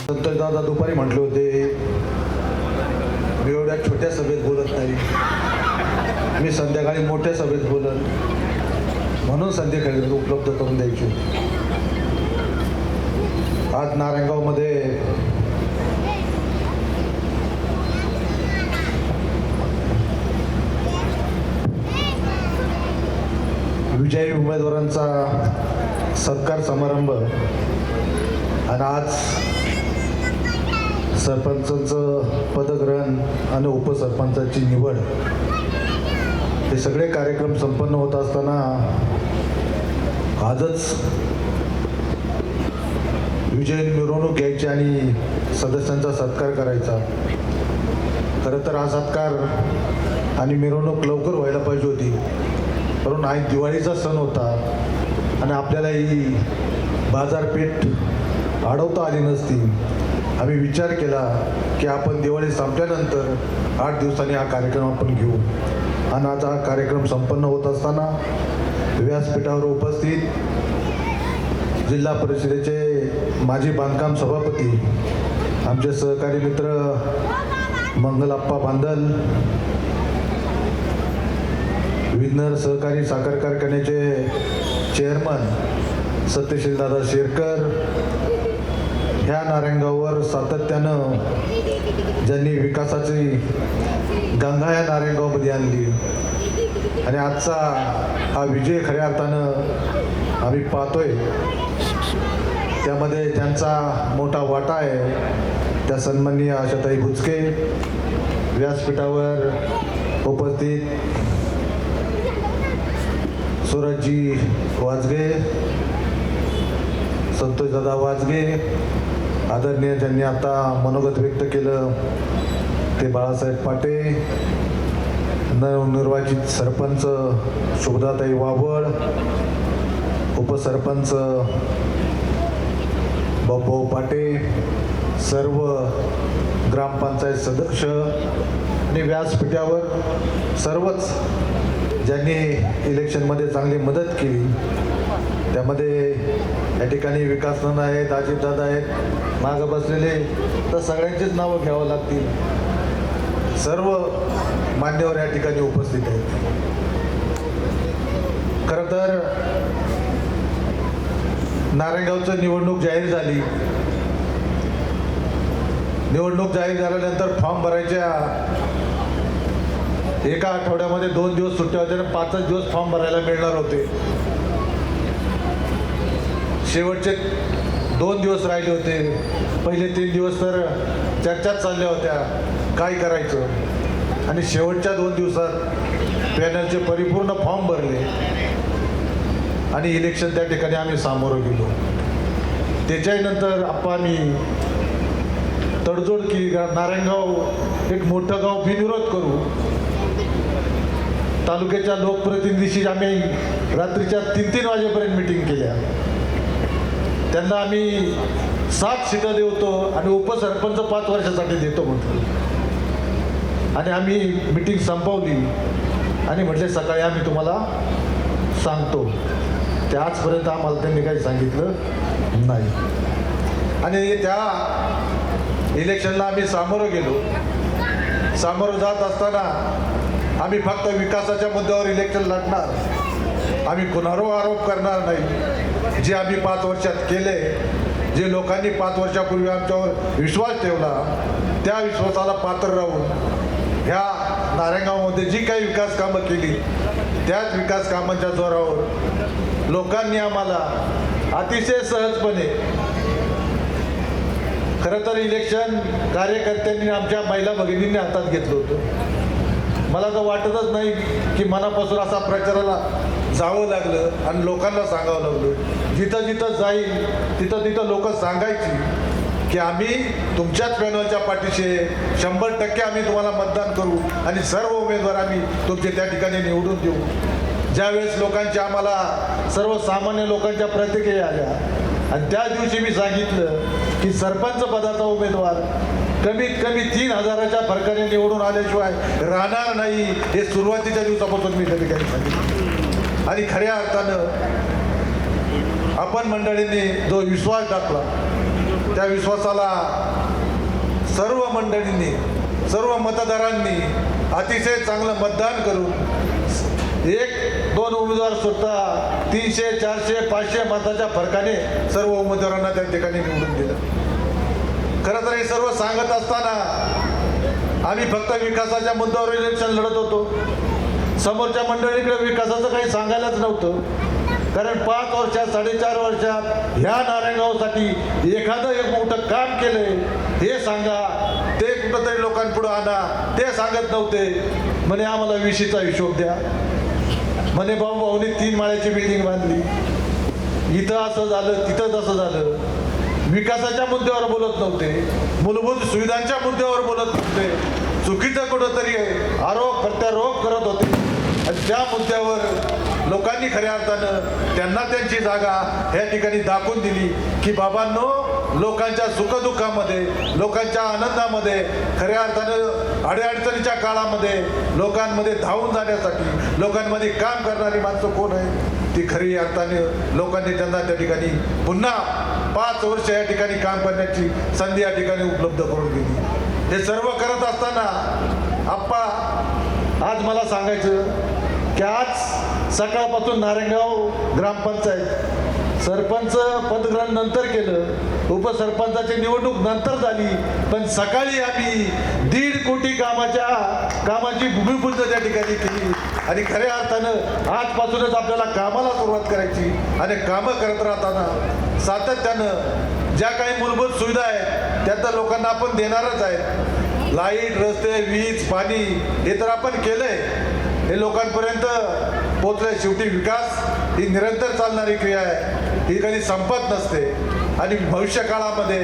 संतोष दादा दुपारी म्हटले होते मी एवढ्या छोट्या सभेत बोलत नाही, मी संध्याकाळी मोठ्या सभेत बोलत, म्हणून संध्याकाळी उपलब्ध करून द्यायची होती. आज नारायणगावमध्ये विजयी उमेदवारांचा सत्कार समारंभ आणि आज सरपंचांचं पदग्रहण आणि उपसरपंचाची निवड हे सगळे कार्यक्रम संपन्न होत असताना आजच विजयी मिरवणूक घ्यायची आणि सदस्यांचा सत्कार करायचा. खरं तर हा सत्कार आणि मिरवणूक लवकर व्हायला पाहिजे होती, परंतु आज दिवाळीचा सण होता आणि आपल्याला ही बाजारपेठ अडवता आली नसती. आम्ही विचार केला की आपण दिवाळी संपल्यानंतर 8 दिवसांनी हा कार्यक्रम आपण घेऊ. आणि आज हा कार्यक्रम संपन्न होत असताना व्यासपीठावर उपस्थित जिल्हा परिषदेचे माजी बांधकाम सभापती, आमचे सहकारी मित्र मंगलप्पा बांदल, विघ्नर सहकारी साखर कारखान्याचे चेअरमन सत्यशील दादा शेरकर, ह्या नारायणगाववर सातत्यानं ज्यांनी विकासाची गंगा या नारायणगावमध्ये आणली आणि आजचा हा विजय खऱ्या अर्थानं आम्ही पाहतोय, त्यामध्ये ज्यांचा मोठा वाटा आहे त्या सन्माननीय आशाताई बुचके, व्यासपीठावर उपस्थित सूरजजी वाजगे, संतोषदादा वाजगे, आदरणीय ज्यांनी आता मनोगत व्यक्त केलं ते बाळासाहेब पाटे, नवनिर्वाचित सरपंच शुभदाताई वावळ, उपसरपंच बाबू पाटे, सर्व ग्रामपंचायत सदस्य आणि व्यासपीठावर सर्वच ज्यांनी इलेक्शनमध्ये चांगली मदत केली, त्यामध्ये या ठिकाणी विकास नाना आहेत, अजितदादा आहेत, मागं बसलेले, तर सगळ्यांचीच नावं घ्यावं लागतील. सर्व मान्यवर या ठिकाणी उपस्थित आहेत. खरं तर नारायणगावचं निवडणूक जाहीर झाली. निवडणूक जाहीर झाल्यानंतर फॉर्म भरायच्या एका आठवड्यामध्ये 2 दिवस सुट्ट्या होत्या आणि 5च दिवस फॉर्म भरायला मिळणार होते. शेवटचे 2 दिवस राहिले होते. पहिले 3 दिवस तर चर्चाच चालल्या होत्या काय करायचं, आणि शेवटच्या 2 दिवसात पॅनलचे परिपूर्ण फॉर्म भरले आणि इलेक्शन त्या ठिकाणी आम्ही सामोरं गेलो. त्याच्यानंतर आम्ही तडजोड की नारायणगाव एक मोठं गाव बिनविरोध करू. तालुक्याच्या लोकप्रतिनिधीशी आम्ही रात्रीच्या 3-3 वाजेपर्यंत मिटिंग केल्या. त्यांना आम्ही 7 सीटं देतो आणि उपसरपंच 5 वर्षासाठी देतो म्हटलं, आणि आम्ही मिटिंग संपवली आणि म्हटले सकाळी आम्ही तुम्हाला सांगतो. ते आजपर्यंत आम्हाला त्यांनी काही सांगितलं नाही. आणि त्या इलेक्शनला आम्ही सामोरं गेलो. सामोरं जात असताना आम्ही फक्त विकासाच्या मुद्द्यावर इलेक्शन लढणार, आम्ही कुणावर आरोप करणार नाही. जे आम्ही 5 वर्षात केले, जे लोकांनी 5 वर्षापूर्वी आमच्यावर विश्वास ठेवला, त्या विश्वासाला पात्र राहून ह्या नारायणगावमध्ये जी काही विकास कामं केली, त्याच विकास कामांच्या जोरावर लोकांनी आम्हाला अतिशय सहजपणे, खरं तर इलेक्शन कार्यकर्त्यांनी आमच्या महिला भगिनींनी हातात घेतलं होतं. मला तर वाटतच नाही की मनापासून असा प्रचाराला जावं लागलं आणि लोकांना सांगावं लागलं. जिथं जिथं जाईल तिथं तिथं लोक सांगायची की आम्ही तुमच्याच पॅनलच्या पाठीशी 100% आम्ही तुम्हाला मतदान करू आणि सर्व उमेदवार आम्ही तुमचे त्या ठिकाणी निवडून देऊ. ज्यावेळेस लोकांच्या आम्हाला सर्वसामान्य लोकांच्या प्रतिक्रिया आल्या आणि त्या दिवशी मी सांगितलं की सरपंच पदाचा उमेदवार कमीत कमी 3,000च्या फरकाने निवडून आल्याशिवाय राहणार नाही, हे सुरुवातीच्या दिवसापासून मी त्या ठिकाणी सांगितलं. आणि खऱ्या अर्थानं आपण मंडळींनी जो विश्वास टाकला त्या विश्वासाला सर्व मंडळींनी, सर्व मतदारांनी अतिशय चांगलं मतदान करून 1-2 उमेदवार सुद्धा 300, 400, 500 मताच्या फरकाने सर्व उमेदवारांना त्या ठिकाणी निवडून दिलं. खरं तर हे सर्व सांगत असताना आम्ही फक्त विकासाच्या मुद्द्यावर इलेक्शन लढत होतो. समोरच्या मंडळीकडे विकासाचं काही सांगायलाच नव्हतं. कारण 5 वर्षात 4.5 वर्षात ह्या नारायणगावसाठी एखादं एक मोठं काम केलंय हे सांगा, ते कुठंतरी लोकांपुढं आणा, ते सांगत नव्हते. म्हणे आम्हाला विशीचा हिशोब द्या, म्हणे भाऊनी 3 माळ्याची बिल्डिंग बांधली, इथं असं झालं, तिथं तसं झालं. विकासाच्या मुद्द्यावर बोलत नव्हते, मूलभूत सुविधांच्या मुद्द्यावर बोलत नव्हते, चुकीचं कुठंतरी आरोप प्रत्यारोप करत होते. आणि त्या मुद्द्यावर लोकांनी खऱ्या अर्थानं त्यांना त्यांची जागा ह्या ठिकाणी दाखवून दिली की बाबांनो, लोकांच्या सुखदुःखामध्ये, लोकांच्या आनंदामध्ये, खऱ्या अर्थानं अडीअडचणीच्या काळामध्ये लोकांमध्ये धावून जाण्यासाठी लोकांमध्ये काम करणारी माणसं कोण आहे, ती खरी अर्थाने लोकांनी त्यांना त्या ठिकाणी पुन्हा 5 वर्ष या ठिकाणी काम करण्याची संधी या ठिकाणी उपलब्ध करून दिली. हे सर्व करत असताना आप्पा, आज मला सांगायचं की आज सकाळपासून नारायणगाव ग्रामपंचायत सरपंच पदग्रहण नंतर केलं, उपसरपंचाची निवडणूक नंतर झाली, पण सकाळी आम्ही 1.5 कोटी कामाची भूमिपूजन त्या ठिकाणी केली. आणि खऱ्या अर्थानं आजपासूनच आपल्याला कामाला सुरुवात करायची आणि कामं करत राहताना सातत्यानं ज्या काही मूलभूत सुविधा आहेत त्या तर लोकांना आपण देणारच आहेत. लाईट, रस्ते, वीज, पाणी हे तर आपण केलंय, हे लोकांपर्यंत पोचलंय. शेवटी विकास ही निरंतर चालणारी क्रिया आहे, ही कधी संपत नसते. आणि भविष्य काळामध्ये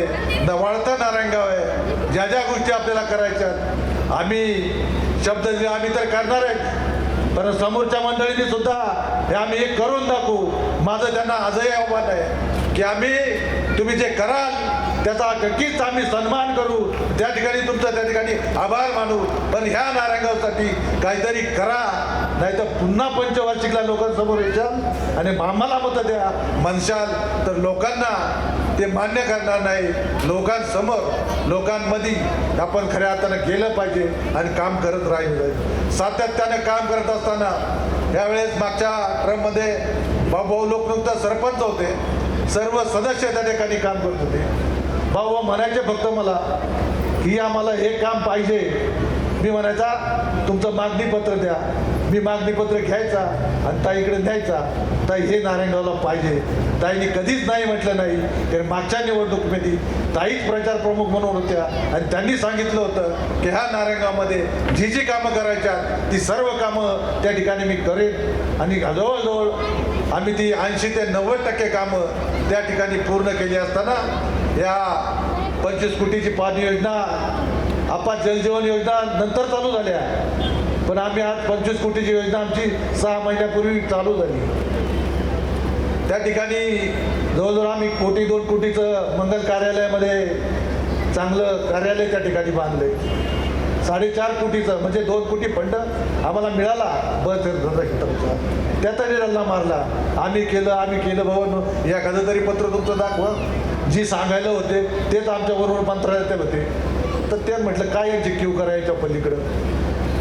वाढतं नारायणगाव आहे. ज्या ज्या गोष्टी आपल्याला करायच्यात आम्ही शब्द दिले, आम्ही तर करणार आहेत, पण समोरच्या मंडळींनी सुद्धा हे आम्ही हे करून दाखवू. माझं त्यांना आजही आव्हान आहे की आम्ही, तुम्ही जे कराल त्याचा नक्कीच आम्ही सन्मान करू, त्या ठिकाणी तुमचा त्या ठिकाणी आभार मानू, पण ह्या नारायणगावसाठी काहीतरी करा, नाही तर पुन्हा पंचवार्षिकला लोकांसमोर येशाल आणि आम्हाला मतं द्या म्हणशाल तर लोकांना ते मान्य करणार नाही. लोकांसमोर, लोकांमध्ये आपण खऱ्या अर्थानं गेलं पाहिजे आणि काम करत राहिलं. सातत्याने काम करत असताना यावेळेस मागच्या टर्ममध्ये भाऊ लोकनुक्त सरपंच होते, सर्व सदस्य त्या ठिकाणी काम करत होते. भाऊ म्हणायचे फक्त मला की आम्हाला हे काम पाहिजे. मी म्हणायचा तुमचं मागणीपत्र द्या, मी मागणीपत्र घ्यायचा आणि ताईकडे न्यायचा, ताई हे नारायणगावला पाहिजे. ताईने कधीच नाही म्हटलं नाही, कारण मागच्या निवडणुकीमध्ये ताईच प्रचार प्रमुख म्हणून होत्या आणि त्यांनी सांगितलं होतं की ह्या नारायणगावमध्ये जी जी कामं करायच्या ती सर्व कामं त्या ठिकाणी मी करेन. आणि जवळजवळ आम्ही ती 80 ते 90% कामं त्या ठिकाणी पूर्ण केली असताना या 25 कोटीची पाणी योजना, आपा जलजीवन योजना नंतर चालू झाल्या, पण आम्ही आज 25 कोटीची योजना आमची 6 महिन्यापूर्वी चालू झाली. त्या ठिकाणी जवळजवळ आम्ही 1-2 कोटीचं मंगल कार्यालयामध्ये चांगलं कार्यालय त्या ठिकाणी बांधलंय. 4.5 कोटीचं म्हणजे 2 कोटी फंड आम्हाला मिळाला बस क्षेत्राचा, त्यातही रल्ला मारला. आम्ही केलं भाऊ, एखादं तरी पत्र तुमचं दाखवा. जी सांगायला होते तेच आमच्याबरोबर मंत्रालयात होते, तर ते म्हटलं काय यांची क्यू करायच्या पलीकडं.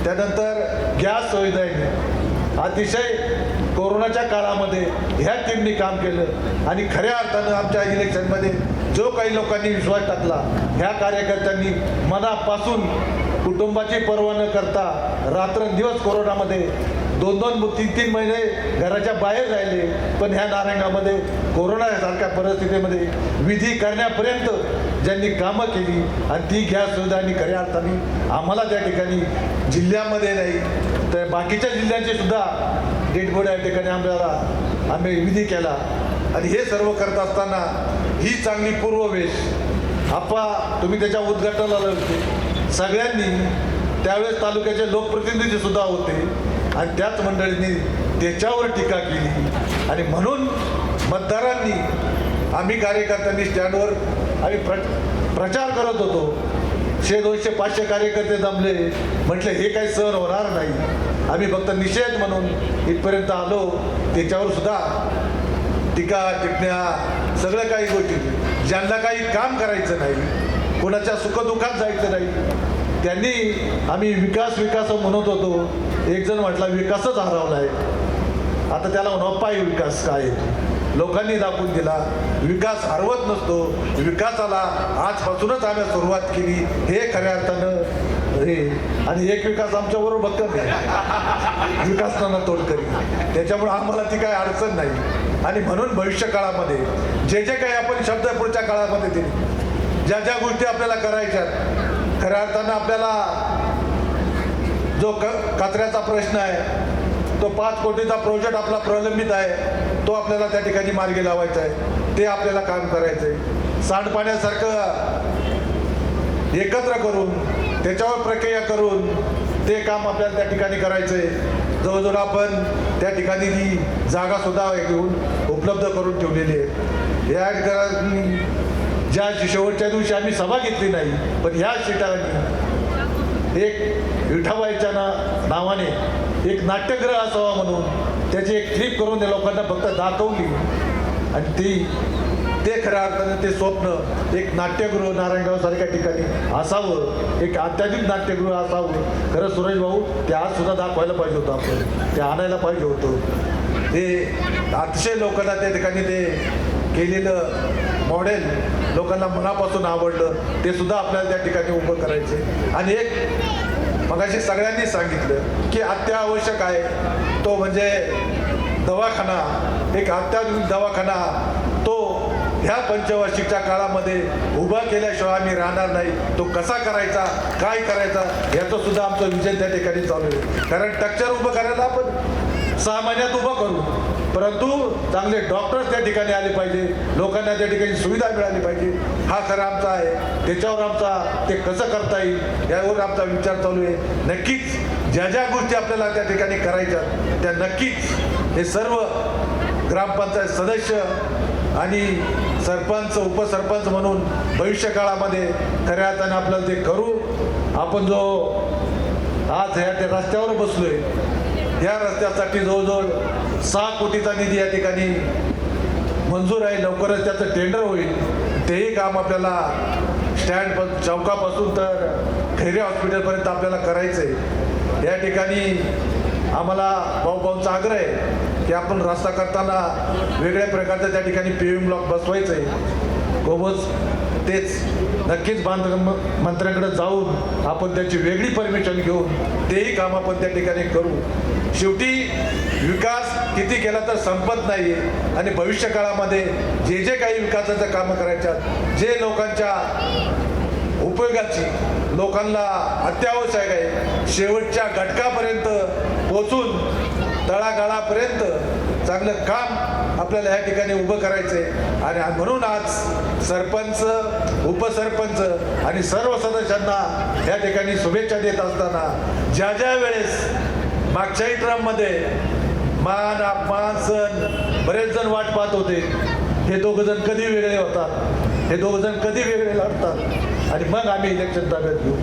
त्यानंतर गॅस सुविधांनी अतिशय कोरोनाच्या काळामध्ये ह्या टीमनी काम केलं आणि खऱ्या अर्थानं आमच्या इलेक्शनमध्ये जो काही लोकांनी विश्वास टाकला, ह्या कार्यकर्त्यांनी मनापासून कुटुंबाची पर्वा न करता रात्रंदिवस कोरोनामध्ये 2-2, 3-3 महिने घराच्या बाहेर राहिले, पण ह्या नारायणगावमध्ये कोरोनासारख्या परिस्थितीमध्ये विधी करण्यापर्यंत ज्यांनी कामं केली आणि ती गॅस सुविधा आणि खऱ्या अर्थाने आम्हाला त्या ठिकाणी जिल्ह्यामध्ये नाही तर बाकीच्या जिल्ह्यांची सुद्धा डेडबॉडी या ठिकाणी आम्ही विधी केला. आणि हे सर्व करत असताना ही चांगली पूर्ववेश आप्पा तुम्ही त्याच्या उद्घाटनाला होते, सगळ्यांनी त्यावेळेस तालुक्याचे लोकप्रतिनिधी सुद्धा होते आणि त्याच मंडळींनी त्याच्यावर टीका केली. आणि म्हणून मतदारांनी, आम्ही कार्यकर्त्यांनी स्टँडवर आम्ही प्रचार करत होतो. 100, 200, 500 कार्यकर्ते जमले, म्हटलं हे काही सहन होणार नाही. आम्ही फक्त निषेध म्हणून इथपर्यंत आलो. त्याच्यावर सुद्धा टीका टिप्पण्या सगळ्या काही गोष्टी ज्यांना काही काम करायचं नाही, कोणाच्या सुखदुःखात जायचं नाही, त्यांनी आम्ही विकास विकास म्हणत होतो. एक जण म्हटला विकासच हरवला आहे. आता त्याला म्हणावं पाय विकास काय आहे. लोकांनी दाखवून दिला विकास हरवत नसतो. विकासाला आजपासूनच आम्ही सुरुवात केली हे खऱ्या अर्थानं हे. आणि एक विकास आमच्याबरोबर भक्कम आहे, विकासनाना तोडकरी. त्याच्यामुळे आम्हाला ती काही अडचण नाही. आणि म्हणून भविष्य काळामध्ये जे जे काही आपण शब्द पुढच्या काळामध्ये दिले, ज्या ज्या गोष्टी आपल्याला करायच्यात, खऱ्या अर्थानं आपल्याला जो कचऱ्याचा प्रश्न आहे, तो 5 कोटीचा प्रोजेक्ट आपला प्रलंबित आहे, तो आपल्याला त्या ठिकाणी मार्गी लावायचा आहे. ते आपल्याला काम करायचं आहे. सांडपाण्यासारखं एकत्र करून त्याच्यावर प्रक्रिया करून ते काम आपल्याला त्या ठिकाणी करायचं आहे. जवळजवळ आपण त्या ठिकाणी ती जागासुद्धा घेऊन उपलब्ध करून ठेवलेली आहे. या ज्या शेवटच्या दिवशी आम्ही सभा घेतली नाही, पण ह्या ठिकाणी एक विठाबाईच्या नावाने एक नाट्यगृह असावा म्हणून त्याची एक क्लिप करून त्या लोकांना फक्त दाखवली. आणि ते खऱ्या अर्थाने ते स्वप्न एक नाट्यगृह नारायणगावसारख्या ठिकाणी असावं, एक अत्याधुनिक नाट्यगृह असावं. खरं सुरेश भाऊ ते आज सुद्धा दाखवायला पाहिजे होतं, आपण ते आणायला पाहिजे होतं. ते अतिशय लोकांना त्या ठिकाणी ते केलेलं मॉडेल लोकांना मनापासून आवडलं. ते सुद्धा आपल्याला त्या ठिकाणी उभं करायचे. आणि एक मगाशी सगळ्यांनी सांगितलं की अत्यावश्यक आहे तो म्हणजे दवाखाना, एक अत्याधुनिक दवाखाना. तो ह्या पंचवार्षिकच्या काळामध्ये उभा केल्याशिवाय आम्ही राहणार नाही. तो कसा करायचा, काय करायचा याचं सुद्धा आमचं विजन त्या ठिकाणी चालू आहे. कारण स्ट्रक्चर उभं करायला आपण 6 महिन्यात उभं करू, परंतु चांगले डॉक्टर्स त्या ठिकाणी आले पाहिजे, लोकांना त्या ठिकाणी सुविधा मिळाली पाहिजे. हा खरा आमचा आहे. त्याच्यावर आमचा ते कसं करता येईल यावर आमचा विचार चालू आहे. नक्कीच ज्या ज्या गोष्टी आपल्याला त्या ठिकाणी करायच्या त्या नक्कीच हे सर्व ग्रामपंचायत सदस्य आणि सरपंच उपसरपंच म्हणून भविष्य काळामध्ये खऱ्या अर्थाने आपल्याला ते करू. आपण जो आज ह्या त्या रस्त्यावर बसलोय, या रस्त्यासाठी जवळजवळ 6 कोटीचा निधी या ठिकाणी मंजूर आहे. लवकरच त्याचं टेंडर होईल. तेही काम आपल्याला स्टँड चौकापासून तर खैरे हॉस्पिटलपर्यंत आपल्याला करायचं आहे. या ठिकाणी आम्हाला भाऊभाऊंचा आग्रह आहे की आपण रस्ता करताना वेगळ्या प्रकारचं त्या ठिकाणी पेविंग ब्लॉक बसवायचं आहे. गोबस तेच नक्कीच मंत्र्यांकडे जाऊन आपण त्याची वेगळी परमिशन घेऊन तेही काम आपण त्या ठिकाणी करू. शेवटी विकास किती केला तर संपत नाही. आणि भविष्य काळामध्ये जे जे काही विकासाचं कामं करायच्यात, जे लोकांच्या उपयोगाची, लोकांना अत्यावश्यक आहे, शेवटच्या घटकापर्यंत पोचून तळागाळापर्यंत चांगलं काम आपल्याला ह्या ठिकाणी उभं करायचं आहे. आणि म्हणून आज सरपंच उपसरपंच आणि सर्व सदस्यांना या ठिकाणी शुभेच्छा देत असताना ज्या ज्या वेळेस मागच्याही ट्रममध्ये मान अपमान सण बरेच जण वाट पाहत होते, हे दोघं जण कधी वेगळे होतात, हे दोघं जण कधी वेगळे लढतात आणि मग आम्ही इलेक्शन ताब्यात घेऊ.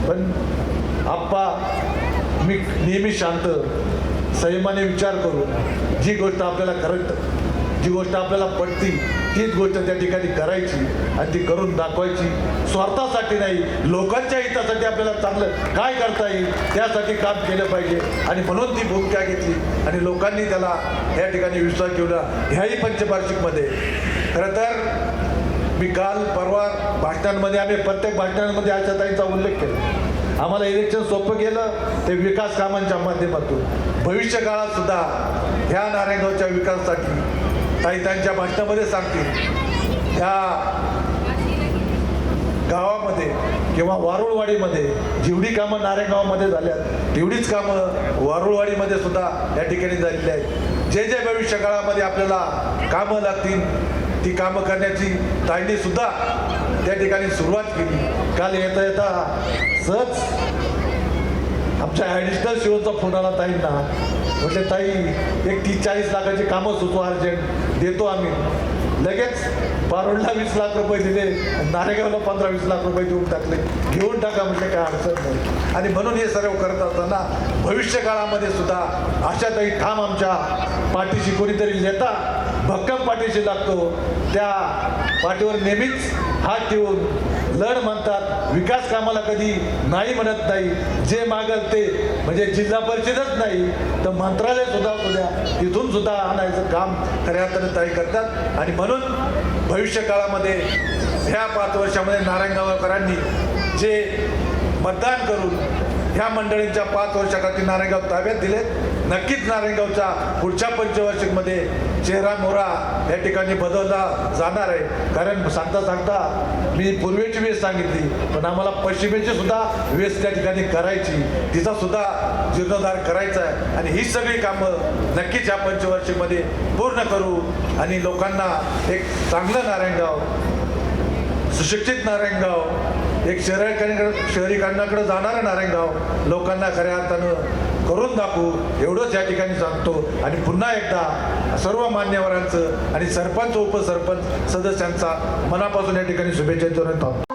पण आप्पा मी नेहमी शांत संयमाने विचार करून जी गोष्ट आपल्याला जी गोष्ट आपल्याला पटती तीच गोष्ट त्या ठिकाणी करायची आणि ती करून दाखवायची. स्वार्थासाठी नाही, लोकांच्या हितासाठी आपल्याला चांगलं काय करता येईल त्यासाठी काम केलं पाहिजे. आणि म्हणून ती भूमिका घेतली आणि लोकांनी त्याला या ठिकाणी विश्वास ठेवला. ह्याही पंचवार्षिकमध्ये खरं तर मी काल परवा भाषणांमध्ये आम्ही प्रत्येक भाषणांमध्ये आशाताईंचा उल्लेख केला. आम्हाला इलेक्शन सोपं गेलं ते विकास कामांच्या माध्यमातून. भविष्य काळात सुद्धा ह्या नारायणगावच्या विकासासाठी ताई त्यांच्या भाषणामध्ये सांगतील, ह्या गावामध्ये किंवा वारुळवाडीमध्ये जेवढी कामं नारायणगावमध्ये झाल्यात तेवढीच कामं वारुळवाडीमध्ये सुद्धा या ठिकाणी झालेली आहेत. जे जे भविष्य काळामध्ये आपल्याला कामं लागतील ती कामं करण्याची ताईंनी सुद्धा त्या ठिकाणी सुरुवात केली. काल येता येता सहज आमच्या ॲडिशनल शिवचा फोन आला ताईंना. म्हटले ताई एक 30-40 लाखाची कामं सुचवा अर्जंट, देतो आम्ही. लगेच पारोडला 20 लाख रुपये दिले, नारेगावला 15-20 लाख रुपये देऊन टाकले. घेऊन टाका म्हटले, काय अडचण नाही. आणि म्हणून हे सर्व करत असताना भविष्य काळामध्ये सुद्धा आशाताई ठाम आमच्या पाठीशी कोणीतरी नेता भक्कम पाठीशी लागतो त्या पाठीवर नेहमीच हात ठेवून लढ म्हणतात. विकास कामाला कधी नाही म्हणत नाही. जे मागल ते म्हणजे जिल्हा परिषदच नाही तर मंत्रालय सुद्धा तिथून सुद्धा आणायचं काम खऱ्या अर्थानं ताई करतात. आणि म्हणून भविष्य काळामध्ये ह्या 5 वर्षामध्ये नारायणगावकरांनी जे मतदान करून ह्या मंडळींच्या 5 वर्षाखाली नारायणगाव ताब्यात दिलेत. नक्कीच नारायणगावच्या पुढच्या पंचवार्षिकमध्ये चेहरा मोहरा या ठिकाणी बदलला जाणार आहे. कारण सांगता सांगता मी पूर्वेची वेस सांगितली पण आम्हाला पश्चिमेची सुद्धा वेस त्या ठिकाणी करायची, तिचा सुद्धा जीर्णोद्धार करायचा आहे. आणि ही सगळी कामं नक्कीच या पंचवार्षिकमध्ये पूर्ण करू आणि लोकांना एक चांगलं नारायणगाव, सुशिक्षित नारायणगाव, एक शहरीकरणाकडे जाणारं नारायणगाव लोकांना खऱ्या अर्थानं करून दाखवू एवढंच या ठिकाणी सांगतो. आणि पुन्हा एकदा सर्व मान्यवरांचं आणि सरपंच उपसरपंच सदस्यांचा मनापासून या ठिकाणी शुभेच्छा देतो.